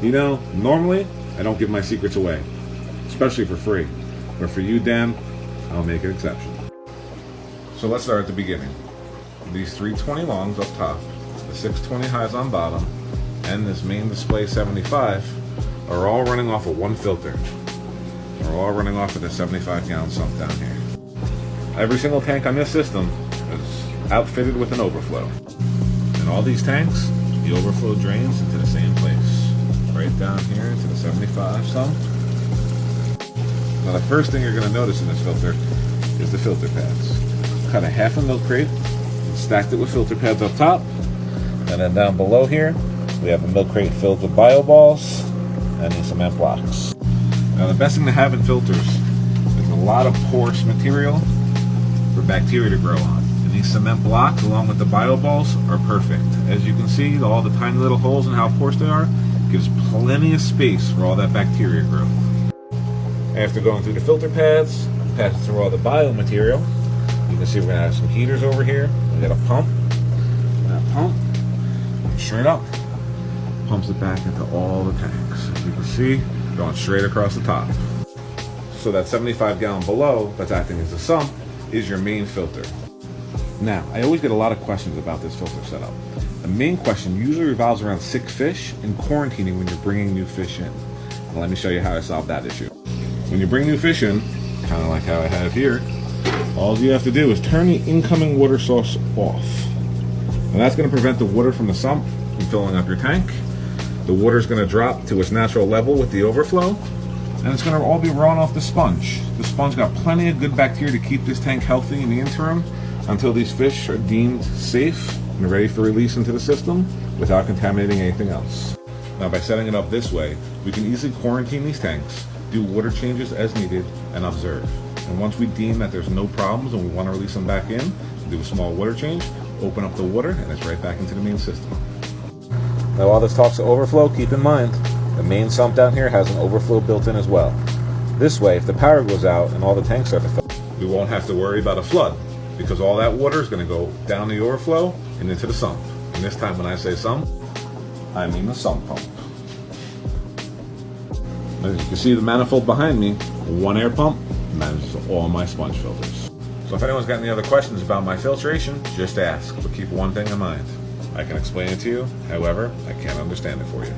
You know, normally I don't give my secrets away, especially for free. But for you, Dan, I'll make an exception. So let's start at the beginning. These 320 longs up top, the 620 highs on bottom, and this main display 75 are all running off of one filter. They're all running off of the 75-gallon sump down here. Every single tank on this system is outfitted with an overflow. In all these tanks, the overflow drains into the same place, right down here into the 75 sump. Now the first thing you're going to notice in this filter is the filter pads. Cut a half a milk crate, stacked it with filter pads up top, and then down below here we have a milk crate filled with bio balls and these cement blocks. Now the best thing to have in filters is a lot of porous material for bacteria to grow on. And these cement blocks along with the bio balls are perfect. As you can see, all the tiny little holes and how porous they are gives plenty of space for all that bacteria growth. After going through the filter pads, passing through all the biomaterial, you can see we're going to have some heaters over here. We got a pump. And that pump, straight up, pumps it back into all the tanks. As you can see, going straight across the top. So that 75-gallon below that's acting as a sump is your main filter. Now, I always get a lot of questions about this filter setup. The main question usually revolves around sick fish and quarantining when you're bringing new fish in. Now, let me show you how to solve that issue. When you bring new fish in, kind of like how I have here, all you have to do is turn the incoming water source off. And that's going to prevent the water from the sump from filling up your tank. The water is going to drop to its natural level with the overflow, and it's going to all be run off the sponge. The sponge got plenty of good bacteria to keep this tank healthy in the interim until these fish are deemed safe and ready for release into the system without contaminating anything else. Now, by setting it up this way, we can easily quarantine these tanks, do water changes as needed, and observe. And once we deem that there's no problems and we want to release them back in, do a small water change, open up the water, and it's right back into the main system. Now, while this talks to overflow, keep in mind, the main sump down here has an overflow built in as well. This way, if the power goes out and all the tanks start to fill, we won't have to worry about a flood, because all that water is going to go down the overflow and into the sump. And this time when I say sump, I mean the sump pump. As you can see the manifold behind me, one air pump manages all my sponge filters. So if anyone's got any other questions about my filtration, just ask, but keep one thing in mind. I can explain it to you, however, I can't understand it for you.